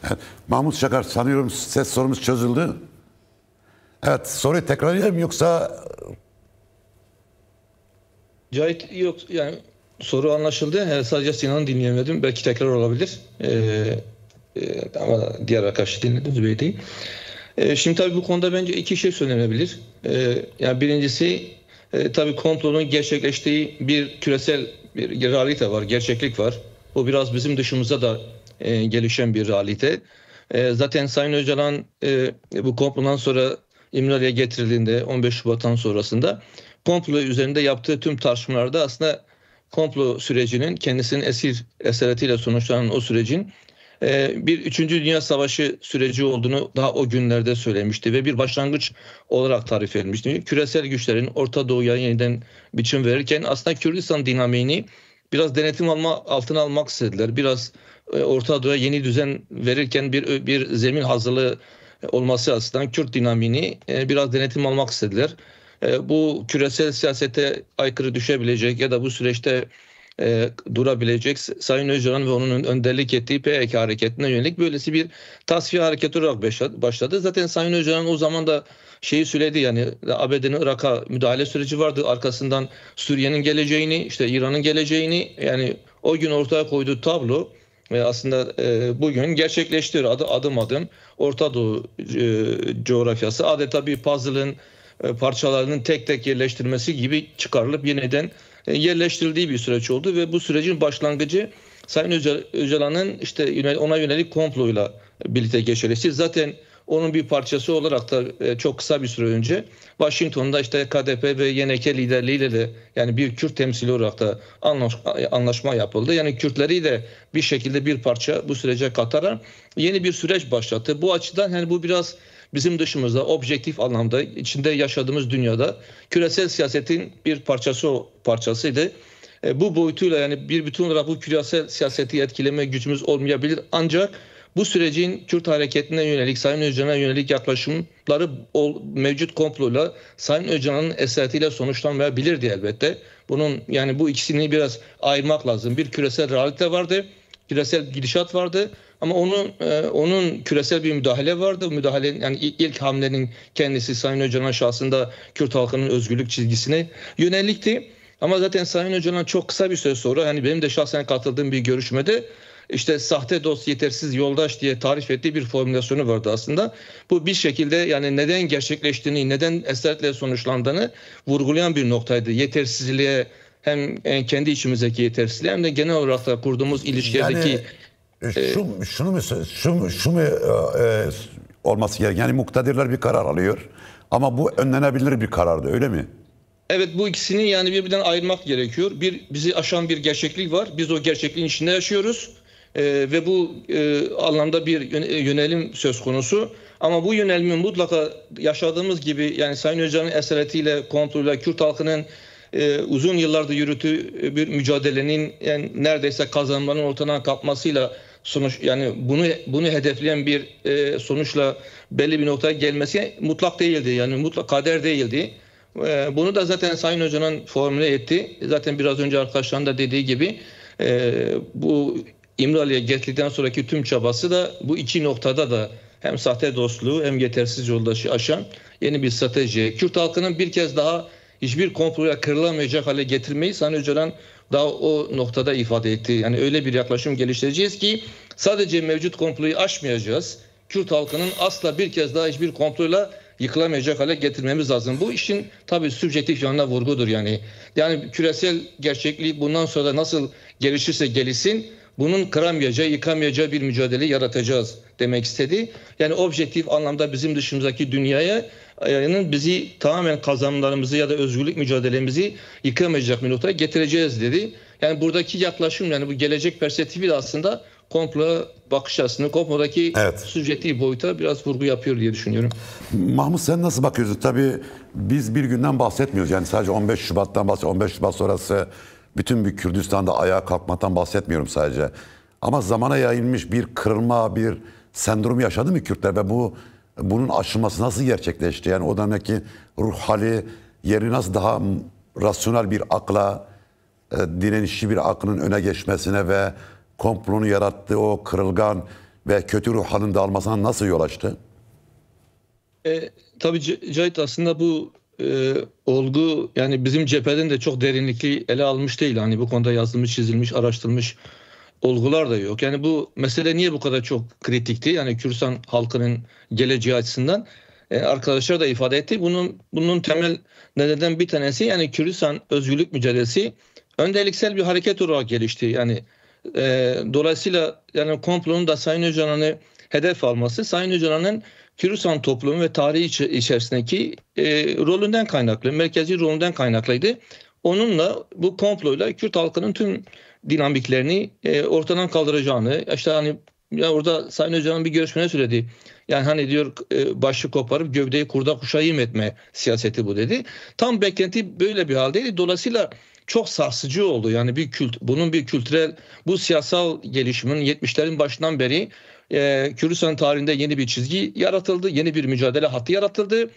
Evet. Mahmut Çakar, sanıyorum ses sorumuz çözüldü. Evet, soruyu tekrarlayayım yoksa... Cahit, yok yani soru anlaşıldı. Sadece Sinan'ı dinleyemedim. Belki tekrar olabilir. Ama diğer arkadaşı dinledim, Zübeyde'yi. Şimdi tabii bu konuda bence iki şey söylenebilir. Yani birincisi, tabii komplonun gerçekleştiği bir küresel bir realite var, gerçeklik var. Bu biraz bizim dışımıza da gelişen bir realite. Zaten Sayın Öcalan bu komplodan sonra İmralı'ya getirildiğinde 15 Şubat'tan sonrasında komplo üzerinde yaptığı tüm tartışmalarda aslında komplo sürecinin, kendisinin esaretiyle sonuçlanan o sürecin bir 3. Dünya Savaşı süreci olduğunu daha o günlerde söylemişti ve bir başlangıç olarak tarif edilmişti. Küresel güçlerin Orta Doğu'ya yeniden biçim verirken aslında Kürdistan dinamiğini biraz denetim altına almak istediler. Biraz Orta Doğu'ya yeni düzen verirken bir zemin hazırlığı olması açısından Kürt dinamiğini biraz denetim almak istediler. Bu küresel siyasete aykırı düşebilecek ya da bu süreçte durabilecek Sayın Öcalan ve onun önderlik ettiği PKK hareketine yönelik böylesi bir tasfiye hareketi olarak başladı. Zaten Sayın Öcalan o zaman da şeyi söyledi, yani ABD'nin Irak'a müdahale süreci vardı. Arkasından Suriye'nin geleceğini, işte İran'ın geleceğini, yani o gün ortaya koyduğu tablo aslında bugün gerçekleştiriyor adım adım. Orta Doğu coğrafyası adeta bir puzzle'ın parçalarının tek tek yerleştirmesi gibi çıkarılıp yeniden yerleştirildiği bir süreç oldu ve bu sürecin başlangıcı Sayın Öcalan'ın işte ona yönelik komployla birlikte geçerlisi. Zaten onun bir parçası olarak da çok kısa bir süre önce Washington'da işte KDP ve YNK liderliğiyle de, yani bir Kürt temsili olarak da anlaşma yapıldı. Yani Kürtleri de bir şekilde bir parça bu sürece katarak yeni bir süreç başlattı. Bu açıdan yani bu biraz bizim dışımızda, objektif anlamda içinde yaşadığımız dünyada küresel siyasetin bir parçasıydı. Bu boyutuyla yani bir bütün olarak bu küresel siyaseti etkileme gücümüz olmayabilir. Ancak bu sürecin Kürt hareketine yönelik, Sayın Öcalan'a yönelik yaklaşımları mevcut komployla Sayın Öcalan'ın esaretiyle sonuçlanmayabilirdi elbette. Bunun, yani bu ikisini biraz ayırmak lazım. Bir küresel realite vardı, küresel gidişat vardı. Ama onun küresel bir müdahale vardı. Müdahale, yani ilk hamlenin kendisi Sayın Öcalan şahsında Kürt halkının özgürlük çizgisine yönelikti. Ama zaten Sayın Öcalan çok kısa bir süre sonra, hani benim de şahsen katıldığım bir görüşmede işte sahte dost, yetersiz yoldaş diye tarif ettiği bir formülasyonu vardı aslında. Bu bir şekilde yani neden gerçekleştiğini, neden esaretle sonuçlandığını vurgulayan bir noktaydı. Yetersizliğe, hem kendi içimizdeki yetersizliğe hem de genel olarak da kurduğumuz ilişkilerdeki... Yani şu mu olması gereken? Yani muktedirler bir karar alıyor ama bu önlenebilir bir karardı, öyle mi? Evet, bu ikisini yani birbirinden ayırmak gerekiyor. Bizi aşan bir gerçeklik var. Biz o gerçekliğin içinde yaşıyoruz. Ve bu anlamda bir yönelim söz konusu. Ama bu yönelimin mutlaka yaşadığımız gibi, yani Sayın Öcalan'ın esaretiyle, kontrolüyle Kürt halkının uzun yıllardır yürüttüğü bir mücadelenin yani neredeyse kazanmanın ortadan kalkmasıyla sonuç, yani bunu hedefleyen bir sonuçla belli bir noktaya gelmesi mutlak değildi. Yani mutlak kader değildi. Bunu da zaten Sayın Öcalan formüle etti. Zaten biraz önce arkadaşların da dediği gibi bu İmralı'ya getirildikten sonraki tüm çabası da bu iki noktada da hem sahte dostluğu hem yetersiz yoldaşı aşan yeni bir strateji. Kürt halkının bir kez daha hiçbir komploya kırılamayacak hale getirmeyi Sayın Öcalan daha o noktada ifade etti. Yani öyle bir yaklaşım geliştireceğiz ki sadece mevcut komployu aşmayacağız. Kürt halkının asla bir kez daha hiçbir komployla yıkılamayacak hale getirmemiz lazım. Bu işin tabii subjektif yanına vurgudur yani. Yani küresel gerçekliği bundan sonra da nasıl gelişirse gelişsin, bunun kıramayacağı, yıkamayacağı bir mücadele yaratacağız demek istedi. Yani objektif anlamda bizim dışımızdaki dünyaya bizi tamamen kazanımlarımızı ya da özgürlük mücadelemizi yıkamayacak bir noktaya getireceğiz dedi. Yani buradaki yaklaşım, yani bu gelecek perspektifi de aslında komplo bakış açısını, komplodaki subjektif boyuta biraz vurgu yapıyor diye düşünüyorum. Mahmut, sen nasıl bakıyorsun? Tabii biz bir günden bahsetmiyoruz. Yani sadece 15 Şubat'tan bahsediyoruz. 15 Şubat sonrası bütün bir Kürdistan'da ayağa kalkmaktan bahsetmiyorum sadece. Ama zamana yayılmış bir kırılma, bir sendrom yaşadı mı Kürtler ve bunun aşılması nasıl gerçekleşti? Yani o dönemdeki ruh hali, yeri nasıl daha rasyonel bir akla, direnişçi bir aklın öne geçmesine ve komplonun yarattığı o kırılgan ve kötü ruh halinde almasına nasıl yol açtı? Tabii Cahit, aslında bu olgu yani bizim cepheden de çok derinlikli ele almış değil. Hani bu konuda yazılmış, çizilmiş, araştırılmış olgular da yok. Yani bu mesele niye bu kadar çok kritikti? Yani Kürdistan halkının geleceği açısından arkadaşlar da ifade etti. Bunun temel nedeninden bir tanesi yani Kürdistan özgürlük mücadelesi önderliksel bir hareket olarak gelişti. Yani dolayısıyla yani komplonun da Sayın Öcalan'ı hedef alması, Sayın Öcalan'ın Kürdistan toplumu ve tarihi içerisindeki rolünden kaynaklı, merkezi rolünden kaynaklıydı. Onunla bu komployla Kürt halkının tüm dinamiklerini ortadan kaldıracağını, işte hani ya orada Sayın Öcalan bir görüşmede söyledi. Yani hani diyor başı koparıp gövdeyi kurda kuşa yem etme siyaseti bu dedi. Tam beklenti böyle bir haldeydi. Dolayısıyla çok sarsıcı oldu. Yani bunun bir kültürel, bu siyasal gelişimin 70'lerin başından beri Kürdistan tarihinde yeni bir çizgi yaratıldı. Yeni bir mücadele hattı yaratıldı.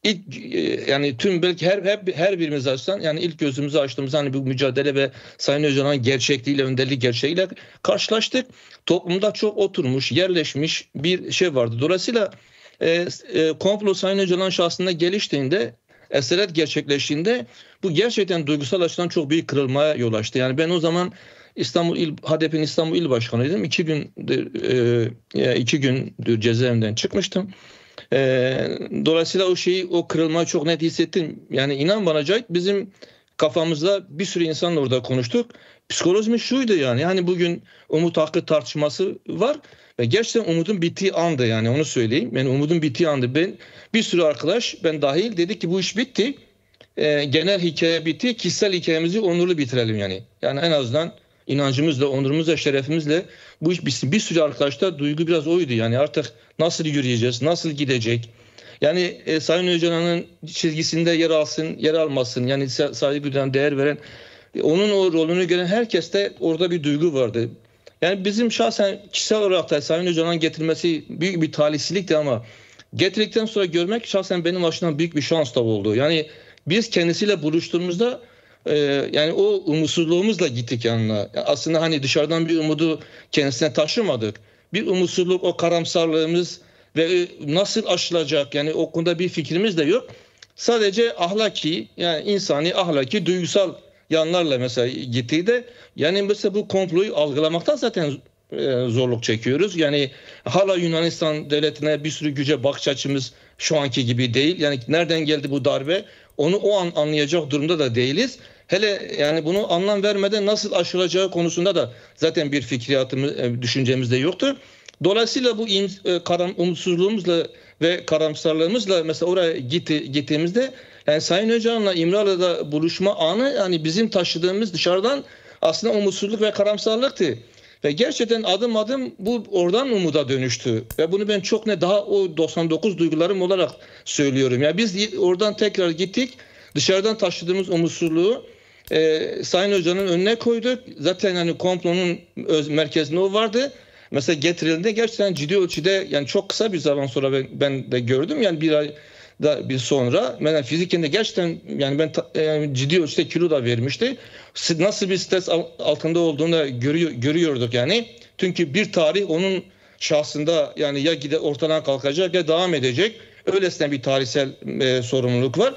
İlk yani tüm belki her birimiz açısından yani ilk gözümüzü açtığımız hani bu mücadele ve Sayın Öcalan'ın gerçekliğiyle, önderlik gerçeğiyle karşılaştık. Toplumda çok oturmuş, yerleşmiş bir şey vardı. Dolayısıyla komplo Sayın Öcalan şahsında geliştiğinde, esaret gerçekleştiğinde bu gerçekten duygusal açıdan çok büyük kırılmaya yol açtı. Yani ben o zaman HDP'nin İstanbul İl Başkanıydım. 2 gündür cezaevinden çıkmıştım. Dolayısıyla o kırılmayı çok net hissettim. Yani inan bana Cahit, bizim kafamızda bir sürü insanla orada konuştuk. Psikolojimiz şuydu yani. Yani bugün umut hakkı tartışması var ve gerçekten umudun bittiği andı, yani onu söyleyeyim. Yani umudun bittiği andı. Bir sürü arkadaş, ben dahil, dedik ki bu iş bitti. Genel hikaye bitti. Kişisel hikayemizi onurlu bitirelim yani. Yani en azından inancımızla, onurumuzla, şerefimizle bu iş bitsin. Bir sürü arkadaşta duygu biraz oydu. Yani artık nasıl yürüyeceğiz, nasıl gidecek? Yani Sayın Öcalan'ın çizgisinde yer alsın, yer almasın. Yani saygı duyan, değer veren, onun o rolünü gören herkeste orada bir duygu vardı. Yani bizim şahsen kişisel olarak da Sayın Öcalan'ın getirmesi büyük bir talihsizlikti ama getirdikten sonra görmek şahsen benim açımdan büyük bir şans da oldu. Yani biz kendisiyle buluştuğumuzda yani o umutsuzluğumuzla gittik yanına. Yani aslında hani dışarıdan bir umudu kendisine taşımadık. Bir umutsuzluk, o karamsarlığımız ve nasıl aşılacak, yani o konuda bir fikrimiz de yok. Sadece ahlaki, yani insani, ahlaki, duygusal yanlarla mesela gittiği de yani mesela bu komployu algılamaktan zaten zorluk çekiyoruz. Yani hala Yunanistan devletine bir sürü güce bakış açımız şu anki gibi değil. Yani nereden geldi bu darbe? Onu o an anlayacak durumda da değiliz. Hele yani bunu anlam vermeden nasıl aşılacağı konusunda da zaten bir fikriyatımız, düşüncemiz de yoktu. Dolayısıyla bu umutsuzluğumuzla ve karamsarlığımızla mesela oraya gittiğimizde yani Sayın Öcalan'la İmralı'da buluşma anı yani bizim taşıdığımız dışarıdan aslında umutsuzluk ve karamsarlıktı. Ve gerçekten adım adım bu oradan umuda dönüştü. Ve bunu ben çok daha o 99 duygularım olarak söylüyorum. Yani biz oradan tekrar gittik. Dışarıdan taşıdığımız umutsuzluğu Sayın Öcalan'ın önüne koyduk. Zaten hani komplonun merkezinde o vardı. Mesela getirildiğinde gerçekten ciddi ölçüde, yani çok kısa bir zaman sonra ben de gördüm. Yani bir ay da bir sonra ben fiziken de gerçekten yani yani ciddi ölçüde kilo da vermişti. Nasıl bir stres altında olduğunu da görüyorduk yani. Çünkü bir tarih onun şahsında yani ya ortadan kalkacak ya devam edecek. Öylesine bir tarihsel sorumluluk var.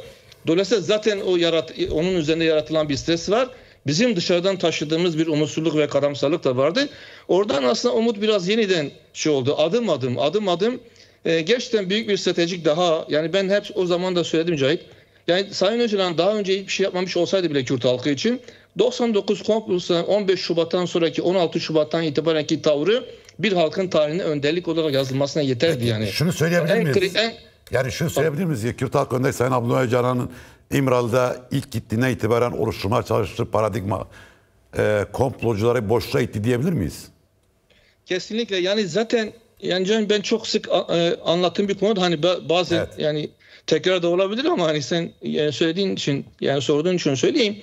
Dolayısıyla zaten onun üzerinde yaratılan bir stres var. Bizim dışarıdan taşıdığımız bir umutsuzluk ve karamsarlık da vardı. Oradan aslında umut biraz yeniden oldu. Adım adım gerçekten büyük bir stratejik daha, yani ben hep o zaman da söyledim Cahit. Yani Sayın Öcalan daha önce hiçbir şey yapmamış olsaydı bile Kürt halkı için 99 komplosundan 15 Şubat'tan sonraki 16 Şubat'tan itibarenki tavrı bir halkın tarihine önderlik olarak yazılmasına yeterdi yani. Şunu söyleyebilir miyiz? Yani şunu söyleyebilir miyiz? Kürt halkı önderi Sayın Abdullah Öcalan'ın İmralı'da ilk gittiğine itibaren oluşturmaya çalıştığı paradigma komplocuları boşluğa itti diyebilir miyiz? Kesinlikle, yani zaten yani canım ben çok sık anlattığım bir konu, hani bazen evet, yani tekrar da olabilir ama hani sen söylediğin için, yani sorduğun için söyleyeyim.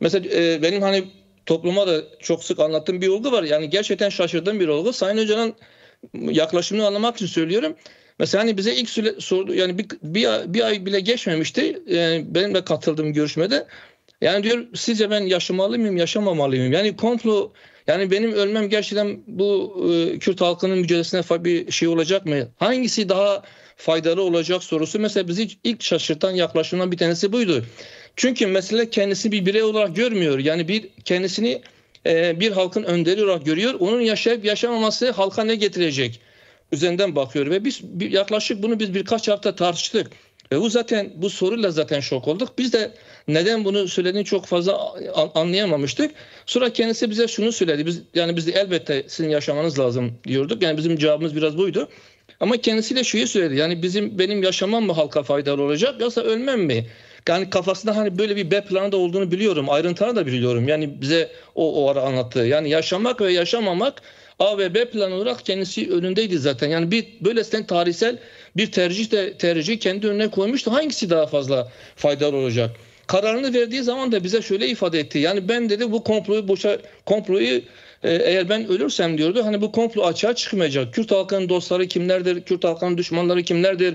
Mesela benim hani topluma da çok sık anlattığım bir olgu var. Yani gerçekten şaşırdığım bir olgu. Sayın Öcalan yaklaşımını anlamak için söylüyorum. Mesela hani bize ilk sordu, yani bir ay bile geçmemişti. Yani benim de katıldığım görüşmede. Yani diyor, sizce ben yaşamalı mıyım, yaşamamalı mıyım? Yani komplo Yani benim ölmem gerçekten bu Kürt halkının mücadelesine bir şey olacak mı? Hangisi daha faydalı olacak sorusu mesela bizi ilk şaşırtan yaklaşımdan bir tanesi buydu. Çünkü mesele kendisini bir birey olarak görmüyor. Yani kendisini bir halkın önderi olarak görüyor. Onun yaşayıp yaşamaması halka ne getirecek? Üzerinden bakıyor ve biz yaklaşık bunu birkaç hafta tartıştık. Ve bu soruyla zaten şok olduk. Biz de neden bunu söylediğini çok fazla anlayamamıştık. Sonra kendisi bize şunu söyledi. Biz de elbette sizin yaşamanız lazım diyorduk. Yani bizim cevabımız biraz buydu. Ama kendisi de şunu söyledi. Yani benim yaşamam mı halka faydalı olacak yoksa ölmem mi? Yani kafasında hani böyle bir B planı da olduğunu biliyorum. Ayrıntılarını da biliyorum. Yani bize o ara anlattı. Yani yaşamak ve yaşamamak A ve B planı olarak kendisi önündeydi zaten. Yani böylesinden tarihsel bir tercih kendi önüne koymuştu. Hangisi daha fazla faydalı olacak? Kararını verdiği zaman da bize şöyle ifade etti. Yani ben dedi bu komployu eğer ben ölürsem diyordu. Hani bu komplo açığa çıkmayacak. Kürt halkının dostları kimlerdir? Kürt halkının düşmanları kimlerdir?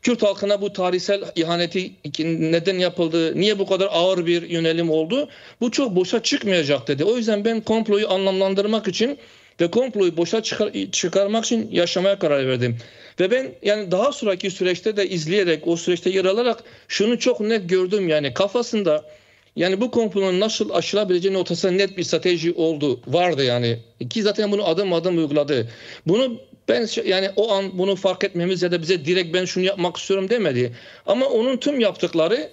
Kürt halkına bu tarihsel ihaneti neden yapıldı? Niye bu kadar ağır bir yönelim oldu? Bu çok boşa çıkmayacak dedi. O yüzden ben komployu anlamlandırmak için ve komployu boşa çıkarmak için yaşamaya karar verdim. Ve ben yani daha sonraki süreçte de izleyerek, o süreçte yer alarak şunu çok net gördüm. Yani kafasında yani bu komplonun nasıl aşılabileceği noktasında net bir strateji vardı yani. Ki zaten bunu adım adım uyguladı. Bunu yani o an bunu fark etmemiz ya da bize direkt ben şunu yapmak istiyorum demedi. Ama onun tüm yaptıkları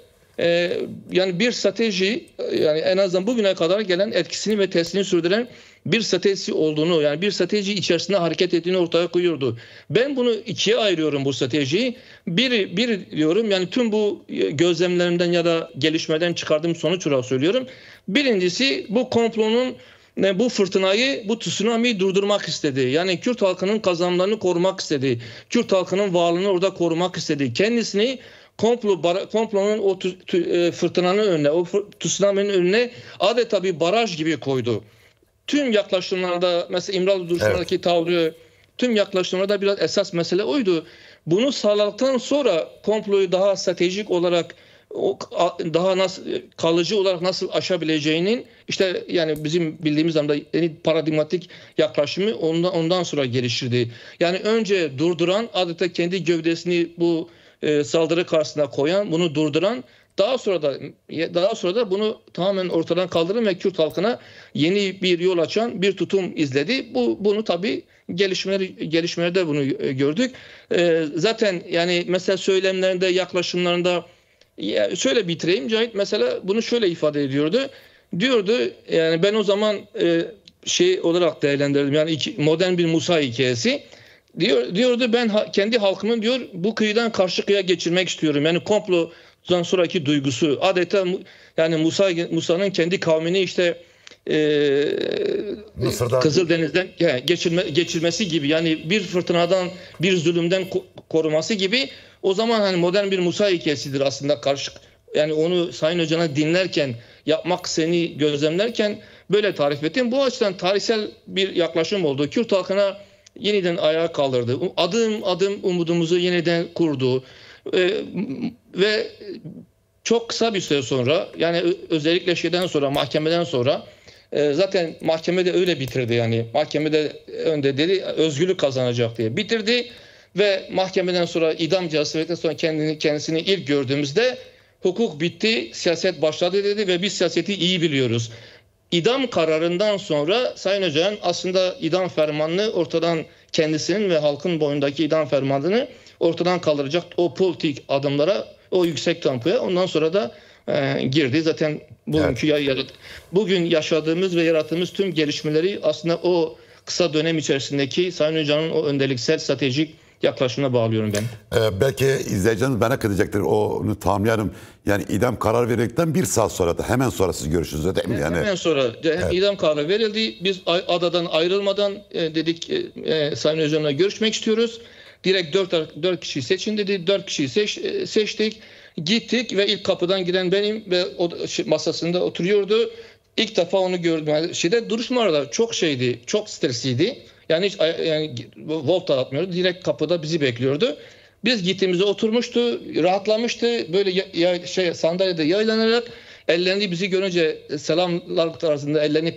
yani bir strateji, yani en azından bugüne kadar gelen etkisini ve tesirini sürdüren bir stratejisi olduğunu, yani bir strateji içerisinde hareket ettiğini ortaya koyuyordu. Ben bunu ikiye ayırıyorum bu stratejiyi. Bir diyorum, yani tüm bu gözlemlerimden ya da gelişmeden çıkardığım sonuç olarak söylüyorum. Birincisi, bu komplonun bu fırtınayı, bu tsunami'yi durdurmak istedi. Yani Kürt halkının kazanımlarını korumak istedi. Kürt halkının varlığını orada korumak istedi. Kendisini komplonun o fırtınanın önüne, o tsunami'nin önüne adeta bir baraj gibi koydu. Tüm yaklaşımlarda, mesela İmralı duruşundaki tavrı, tüm yaklaşımlarda biraz esas mesele oydu. Bunu sağladıktan sonra komployu daha stratejik olarak, daha nasıl kalıcı olarak nasıl aşabileceğinin, işte yani bizim bildiğimiz anda paradigmatik yaklaşımı ondan sonra geliştirdi. Yani önce durduran, adeta kendi gövdesini bu saldırı karşısına koyan, bunu durduran, daha sonra da bunu tamamen ortadan kaldıran ve Kürt halkına yeni bir yol açan bir tutum izledi. Bunu tabii gelişmelerde bunu gördük. Zaten yani mesela söylemlerinde, yaklaşımlarında, şöyle bitireyim. Cahit mesela bunu şöyle ifade ediyordu. Diyordu, yani ben o zaman olarak değerlendirdim. Yani modern bir Musa hikayesi. Diyordu ben kendi halkımın diyor bu kıyıdan karşı kıyıya geçirmek istiyorum. Yani komplodan sonraki duygusu adeta, yani Musa'nın kendi kavmini işte Kızıldeniz'den geçirmesi gibi, yani bir fırtınadan, bir zulümden koruması gibi. O zaman hani modern bir Musa hikayesidir aslında yani onu Sayın Öcalan'ı dinlerken, yapmak seni gözlemlerken böyle tarif ettim. Bu açıdan tarihsel bir yaklaşım oldu. Kürt halkına yeniden ayağa kaldırdı. Adım adım umudumuzu yeniden kurdu. Ve çok kısa bir süre sonra, yani özellikle mahkemeden sonra, zaten mahkemede öyle bitirdi, yani mahkemede önde dedi özgürlük kazanacak diye bitirdi ve mahkemeden sonra idam cezası verdikten sonra kendisini ilk gördüğümüzde hukuk bitti, siyaset başladı dedi ve biz siyaseti iyi biliyoruz. İdam kararından sonra Sayın Öcalan aslında idam fermanını ortadan, kendisinin ve halkın boyundaki idam fermanını ortadan kaldıracak o politik adımlara, o yüksek tempoya ondan sonra da girdi. Zaten bugün yaşadığımız ve yarattığımız tüm gelişmeleri aslında o kısa dönem içerisindeki Sayın Öcalan'ın o önderliksel stratejik yaklaşımına bağlıyorum ben. Belki izleyicilerimiz bana kızacaktır, onu tamamlayalım. Yani idam karar verildikten bir saat sonra da hemen sonra siz görüşünüz değil mi? Yani, hemen sonra idam kararı verildi. Biz adadan ayrılmadan dedik Sayın Öcalan'la görüşmek istiyoruz. Direkt 4 kişiyi seçin dedi. 4 kişiyi seçtik. Gittik ve ilk kapıdan giren benim ve o masasında oturuyordu. İlk defa onu gördüm. Yani duruşmalarda çok çok stresliydi. Yani hiç volta atmıyordu. Direkt kapıda bizi bekliyordu. Biz gittiğimizde oturmuştu, rahatlamıştı. Böyle sandalyede yaylanarak ellerini bizi görünce selamlar tarzında ellerini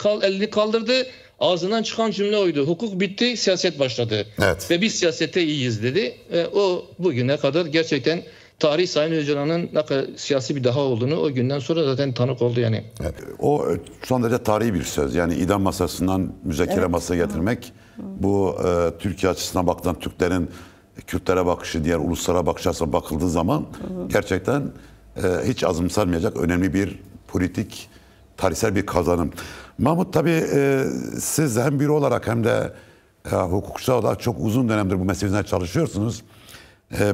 kaldırdı. ağzından çıkan cümle oydu. Hukuk bitti, siyaset başladı. Evet. Ve biz siyasette iyiyiz dedi. O bugüne kadar gerçekten tarih Sayın Öcalan'ın ne kadar siyasi bir daha olduğunu o günden sonra zaten tanık oldu yani. Evet. O son derece tarihi bir söz. Yani idam masasından müzakere masasına getirmek, bu Türkiye açısından bakılan Türklerin Kürtlere bakışı, diğer uluslara bakış açısına bakıldığı zaman gerçekten hiç azımsanmayacak önemli bir politik, tarihsel bir kazanım. Mahmut, tabii siz hem biri olarak hem de hukukçu olarak çok uzun dönemdir bu meseleden çalışıyorsunuz.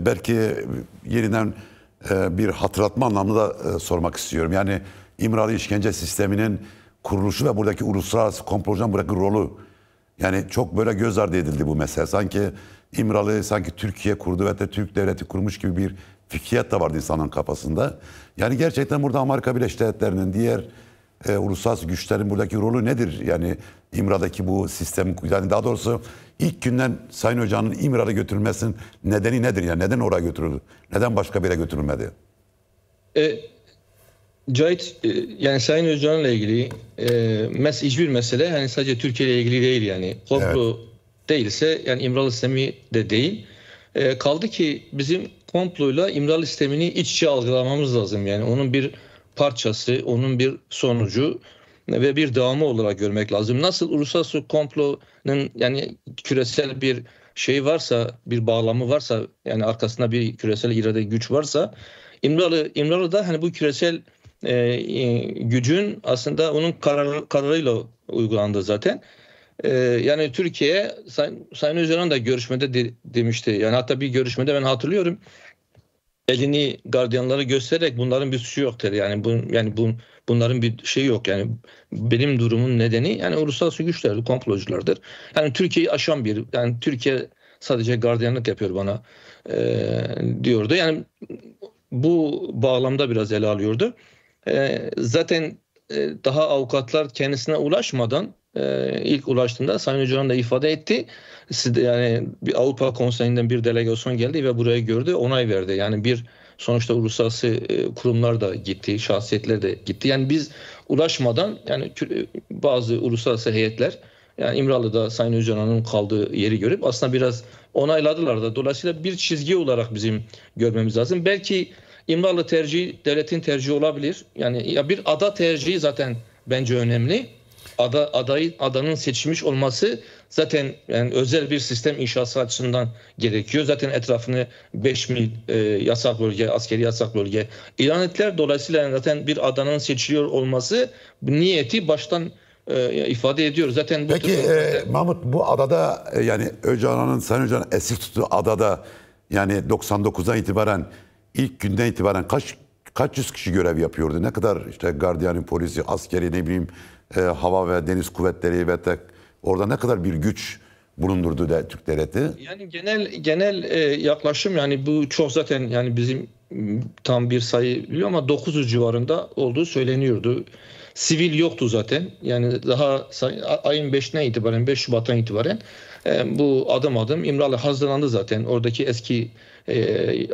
Belki yeniden bir hatırlatma anlamında da sormak istiyorum. Yani İmralı işkence sisteminin kuruluşu ve buradaki uluslararası komplocuların buradaki rolü. Yani çok böyle göz ardı edildi bu mesele. Sanki İmralı sanki Türkiye kurdu ve de Türk devleti kurmuş gibi bir fikriyat da vardı insanın kafasında. Yani gerçekten burada Amerika Birleşik Devletleri'nin, diğer uluslararası güçlerin buradaki rolü nedir? Yani İmra'daki bu sistem, yani daha doğrusu ilk günden Sayın Öcalan'ın İmra'da götürülmesinin nedeni nedir? Yani neden oraya götürüldü? Neden başka bir yere götürülmedi? Cahit, yani Sayın Öcalan'la ilgili hiçbir mesele yani sadece Türkiye ile ilgili değil yani. Komplo değilse yani İmralı sistemi de değil. Kaldı ki bizim komployla İmralı sistemini iç içe algılamamız lazım. Yani onun bir parçası, onun bir sonucu ve bir devamı olarak görmek lazım. Nasıl uluslararası komplonun yani küresel bir şey varsa, bir bağlamı varsa, yani arkasında bir küresel irade güç varsa, İmralı da hani bu küresel gücün aslında onun kararıyla uygulandı zaten. Yani Türkiye, Sayın Öcalan da görüşmede demişti. Yani hatta bir görüşmede ben hatırlıyorum. Elini gardiyanlara göstererek bunların bir suçu yok dedi. Bunların bir şeyi yok. Yani benim durumun nedeni yani uluslararası güçlerdir, komploculardır. Yani Türkiye'yi aşan bir, yani Türkiye sadece gardiyanlık yapıyor bana diyordu. Yani bu bağlamda biraz ele alıyordu. Zaten daha avukatlar kendisine ulaşmadan ilk ulaştığında Sayın Öcalan da ifade etti. Yani bir Avrupa Konseyi'nden bir delegasyon geldi ve burayı gördü, onay verdi. Yani bir sonuçta uluslararası kurumlar da gitti, şahsiyetler de gitti. Yani biz ulaşmadan yani bazı uluslararası heyetler yani İmralı'da Sayın Öcalan'ın kaldığı yeri görüp aslında biraz onayladılar da. Dolayısıyla bir çizgi olarak bizim görmemiz lazım. Belki İmralı tercihi devletin tercihi olabilir. Yani ya bir ada tercihi zaten bence önemli. Adanın seçilmiş olması zaten yani özel bir sistem inşası açısından gerekiyor. Zaten etrafını 5 mil yasak bölge, askeri yasak bölge ilan ettiler. Dolayısıyla zaten bir adanın seçiliyor olması niyeti baştan ifade ediyor. Zaten bu peki Mahmut, bu adada yani Sayın Öcalan'ın esir tuttuğu adada yani 99'dan itibaren, ilk günden itibaren kaç yüz kişi görev yapıyordu? Ne kadar işte gardiyanın, polisi, askeri, ne bileyim hava ve deniz kuvvetleri ve orada ne kadar bir güç bulundurdu Türk devleti? Yani genel yaklaşım yani bu çok zaten yani bizim tam bir sayı biliyor ama 900 civarında olduğu söyleniyordu. Sivil yoktu zaten. Yani daha ayın 5'ine itibaren, 5 Şubat'tan itibaren bu adım adım İmralı hazırlandı zaten. Oradaki eski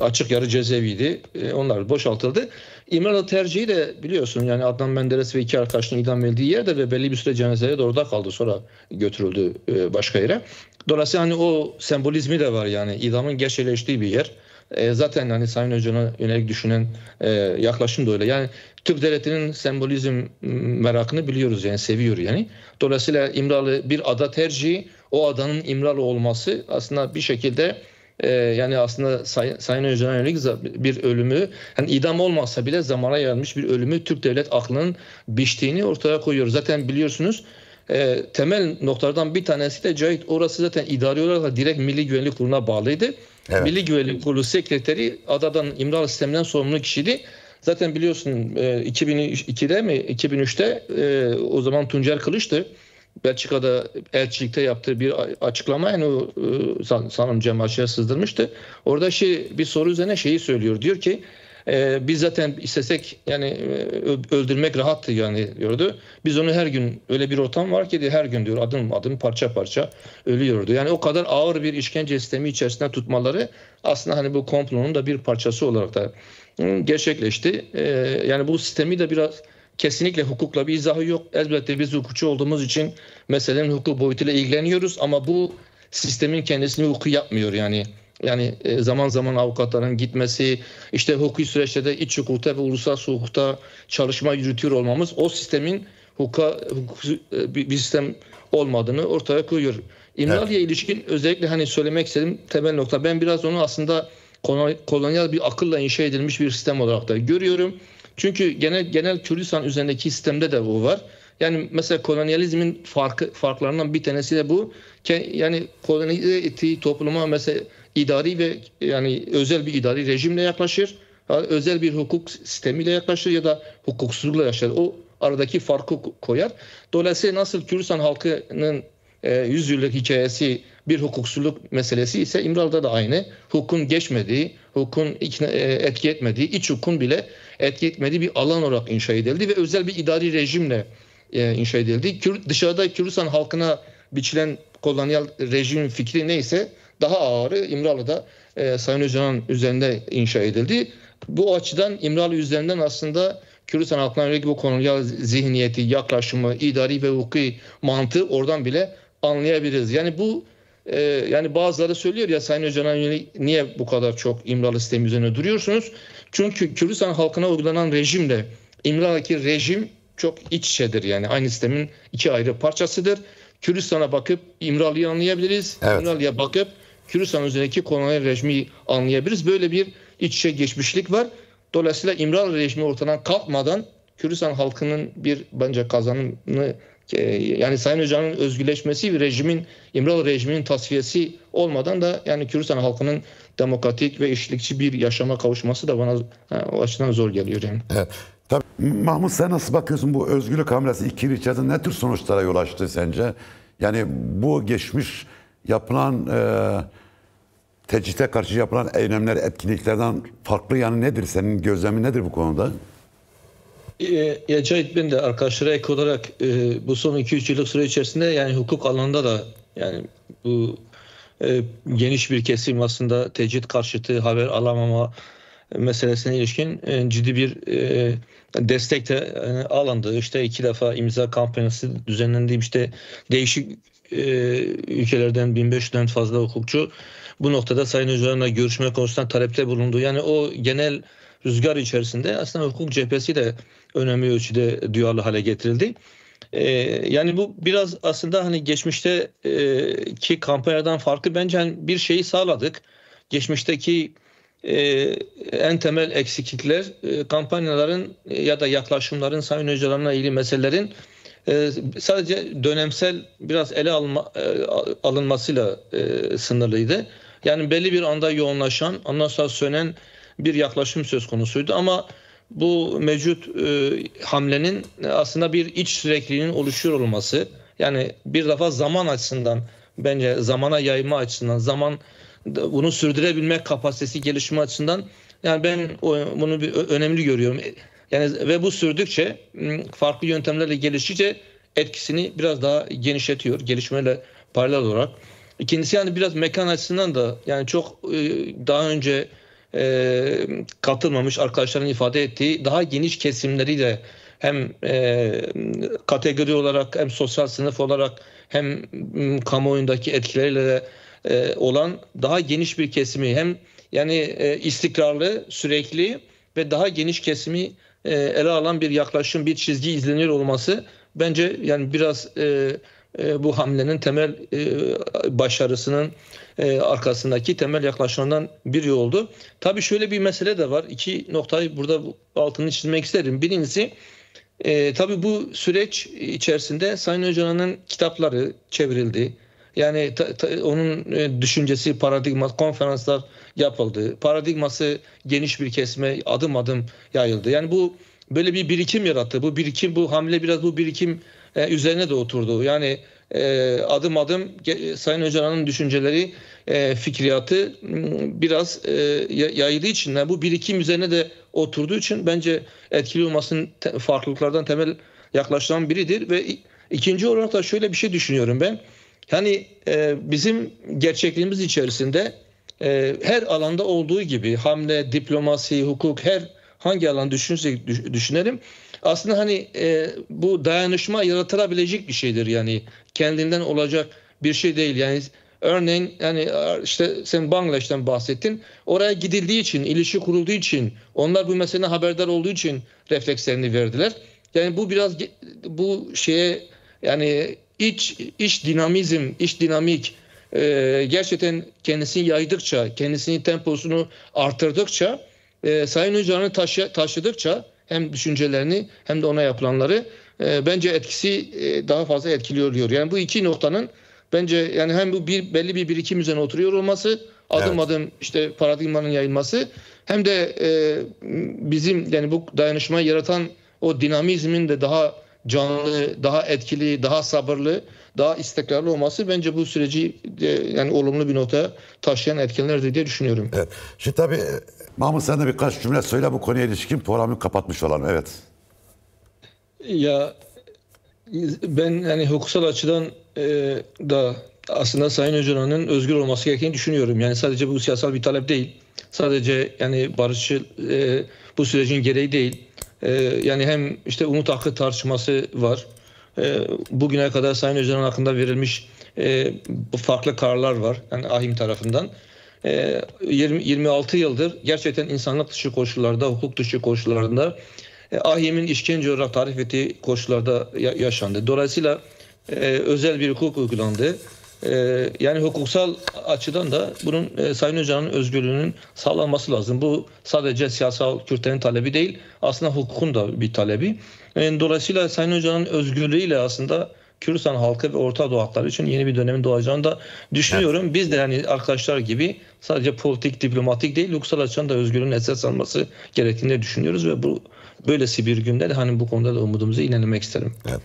açık yarı cezaeviydi. Onlar boşaltıldı. İmralı tercihi de biliyorsun yani Adnan Menderes ve 2 arkadaşının idam edildiği yerde ve belli bir süre cenazeleri de orada kaldı. Sonra götürüldü başka yere. Dolayısıyla hani o sembolizmi de var yani idamın gerçekleştiği bir yer. Zaten hani Sayın Öcalan'a yönelik düşünen yaklaşım da öyle. Yani Türk devletinin sembolizm merakını biliyoruz yani seviyor yani. Dolayısıyla İmralı bir ada tercihi, o adanın İmralı olması aslında bir şekilde yani aslında Sayın Öcalan'a yönelik bir ölümü, yani idam olmasa bile zamana yayılmış bir ölümü Türk devlet aklının biçtiğini ortaya koyuyor. Zaten biliyorsunuz temel noktalardan bir tanesi de Cahit, orası zaten idari olarak da direkt Milli Güvenlik Kurulu'na bağlıydı. Evet. Milli Güvenlik Kurulu sekreteri adadan İmralı sisteminden sorumlu kişiydi. Zaten biliyorsun 2002'de mi 2003'te o zaman Tuncer Kılıç'tı. Belçika'da elçilikte yaptığı bir açıklama yani o sanırım cemaatçiye sızdırmıştı. Orada bir soru üzerine şeyi söylüyor. Diyor ki biz zaten istesek yani öldürmek rahattı yani diyordu. Biz onu her gün öyle bir ortam var ki her gün diyor adım adım parça parça ölüyordu. Yani o kadar ağır bir işkence sistemi içerisinde tutmaları aslında hani bu komplonun da bir parçası olarak da gerçekleşti. Yani bu sistemi de biraz kesinlikle hukukla bir izahı yok. Elbette biz hukukçu olduğumuz için meselenin hukuk boyutuyla ilgileniyoruz ama bu sistemin kendisini hukuku yapmıyor yani. Yani zaman zaman avukatların gitmesi, işte hukuki süreçte iç hukukta ve uluslararası hukukta çalışma yürütüyor olmamız o sistemin bir sistem olmadığını ortaya koyuyor. İmralı'ya ilişkin özellikle hani söylemek istediğim temel nokta, ben biraz onu aslında kolonyal bir akılla inşa edilmiş bir sistem olarak da görüyorum. Çünkü genel Kürdistan üzerindeki sistemde de bu var. Yani mesela kolonyalizmin farklarından bir tanesi de bu. Yani kolonize ettiği topluma mesela idari ve yani özel bir idari rejimle yaklaşır. Özel bir hukuk sistemiyle yaklaşır ya da hukuksuzlukla yaşar. O aradaki farkı koyar. Dolayısıyla nasıl Kürdistan halkının 100 yıllık hikayesi bir hukuksuzluk meselesi ise İmralı'da da aynı. Hukukun geçmediği, hukukun etki etmediği, iç hukukun bile etki etmediği bir alan olarak inşa edildi ve özel bir idari rejimle inşa edildi. Dışarıda Kürdistan halkına biçilen kolonyal rejim fikri neyse daha ağırı İmralı'da Sayın Öcalan üzerinde inşa edildi. Bu açıdan İmralı üzerinden aslında Kürdistan halkına yönelik bu kolonyal zihniyeti, yaklaşımı, idari ve hukuki mantığı oradan bile anlayabiliriz. Yani bu yani bazıları söylüyor ya Sayın Öcalan'a yönelik niye bu kadar çok İmralı sistemi üzerine duruyorsunuz? Çünkü Kürdistan halkına uygulanan rejimle İmralı'daki rejim çok iç içedir. Yani aynı sistemin iki ayrı parçasıdır. Kürdistan'a bakıp İmralı'yı anlayabiliriz. Evet. İmralı'ya bakıp Kürdistan üzerindeki kolonyal rejimi anlayabiliriz. Böyle bir iç içe geçmişlik var. Dolayısıyla İmralı rejimi ortadan kalkmadan Kürdistan halkının bir bence kazanımını yani Sayın Öcalan'ın özgürleşmesi ve İmralı rejiminin tasfiyesi olmadan da yani Kürdistan halkının demokratik ve eşitlikçi bir yaşama kavuşması da bana o açıdan zor geliyor yani. Evet. Tabii. Mahmut, sen nasıl bakıyorsun bu özgürlük hamlesi 2 yıl içerisinde ne tür sonuçlara yol açtı sence? Yani bu geçmiş yapılan tecride karşı yapılan eylemler, etkinliklerden farklı yanı nedir? Senin gözlemin nedir bu konuda? Cahit, ben de arkadaşlara ek olarak bu son 2-3 yıllık süre içerisinde yani hukuk alanında da yani bu geniş bir kesim aslında tecrit karşıtı haber alamama meselesine ilişkin ciddi bir destek de alındı. İşte 2 defa imza kampanyası düzenlendi. İşte değişik ülkelerden 1500'den fazla hukukçu bu noktada Sayın Öcalan'la görüşme konusunda talepte bulundu. Yani o genel rüzgar içerisinde aslında hukuk cephesi de önemli ölçüde duyarlı hale getirildi. Yani bu biraz aslında hani geçmişteki kampanyadan farklı, bence hani bir şeyi sağladık. Geçmişteki en temel eksiklikler kampanyaların ya da yaklaşımların Sayın Öcalan'la ilgili meselelerin sadece dönemsel biraz ele alınmasıyla sınırlıydı. Yani belli bir anda yoğunlaşan, ondan sonra sönen bir yaklaşım söz konusuydu ama bu mevcut hamlenin aslında bir iç sürekliliğinin oluşuyor olması, yani bir defa zaman açısından, bence zamana yayma açısından, bunu sürdürebilmek kapasitesi gelişme açısından yani ben bunu bir önemli görüyorum. Yani ve bu sürdükçe farklı yöntemlerle geliştikçe etkisini biraz daha genişletiyor gelişmeyle paralel olarak. İkincisi yani biraz mekan açısından da yani çok daha önce katılmamış arkadaşların ifade ettiği daha geniş kesimleri de hem kategori olarak hem sosyal sınıf olarak hem kamuoyundaki etkileriyle de olan daha geniş bir kesimi hem yani istikrarlı, sürekli ve daha geniş kesimi ele alan bir yaklaşım, bir çizgi izleniyor olması bence yani biraz bu hamlenin temel başarısının arkasındaki temel yaklaşımlardan biri oldu. Tabii şöyle bir mesele de var. 2 noktayı burada altını çizmek isterim. Birincisi tabii bu süreç içerisinde Sayın Öcalan'ın kitapları çevrildi. Yani onun düşüncesi, konferanslar yapıldı. Paradigması geniş bir kesime adım adım yayıldı. Yani bu böyle bir birikim yarattı. Bu hamle biraz bu birikim üzerine de oturdu. Yani adım adım Sayın Öcalan'ın düşünceleri, fikriyatı biraz yayıldığı için, yani bu birikim üzerine de oturduğu için bence etkili olmasının farklılıklardan temel yaklaşılan biridir. Ve ikinci olarak da şöyle bir şey düşünüyorum ben. Yani bizim gerçekliğimiz içerisinde her alanda olduğu gibi hamle, diplomasi, hukuk, her hangi alan düşünelim. Aslında hani bu dayanışma yaratılabilecek bir şeydir yani kendinden olacak bir şey değil yani. Örneğin yani işte sen Bangladeş'ten bahsettin. Oraya gidildiği için, ilişki kurulduğu için, onlar bu meseleden haberdar olduğu için reflekslerini verdiler. Yani bu biraz bu şeye yani iç dinamizm, iç dinamik gerçekten kendisini yaydıkça, kendisinin temposunu artırdıkça, Sayın Öcalan'ı taşıdıkça hem düşüncelerini hem de ona yapılanları bence etkisi daha fazla etkili oluyor. Yani bu iki noktanın bence yani hem bu belli bir birikim üzerine oturuyor olması, adım adım işte paradigmanın yayılması hem de bizim yani bu dayanışmayı yaratan o dinamizmin de daha canlı, daha etkili, daha sabırlı, daha istikrarlı olması bence bu süreci yani olumlu bir noktaya taşıyan etkenlerdir diye düşünüyorum. Evet. Şimdi tabii Mahmut sen de birkaç cümle söyle bu konuya ilişkin programı kapatmış olalım. Evet. Ya ben yani hukuksal açıdan da aslında Sayın Öcalan'ın özgür olması gerektiğini düşünüyorum. Yani sadece bu siyasal bir talep değil. Sadece yani barışçıl bu sürecin gereği değil. Yani hem işte umut hakkı tartışması var. Bugüne kadar Sayın Öcalan hakkında verilmiş farklı kararlar var. Yani AİHM tarafından. 26 yıldır gerçekten insanlık dışı koşullarda, hukuk dışı koşullarında AİHM'in işkence olarak tarif ettiği koşullarda yaşandı. Dolayısıyla özel bir hukuk uygulandı. Yani hukuksal açıdan da bunun Sayın Öcalan'ın özgürlüğünün sağlanması lazım. Bu sadece siyasal Kürtlerin talebi değil, aslında hukukun da bir talebi. Dolayısıyla Sayın Öcalan'ın özgürlüğüyle aslında Kürdistan halkı ve Orta Doğu halkları için yeni bir dönemin doğacağını da düşünüyorum. Evet. Biz de yani arkadaşlar gibi sadece politik, diplomatik değil, hukuksal açıdan da özgürlüğün esas alması gerektiğini düşünüyoruz ve bu böylesi bir günde de hani bu konuda da umudumuzu ilerlemek isterim. Evet.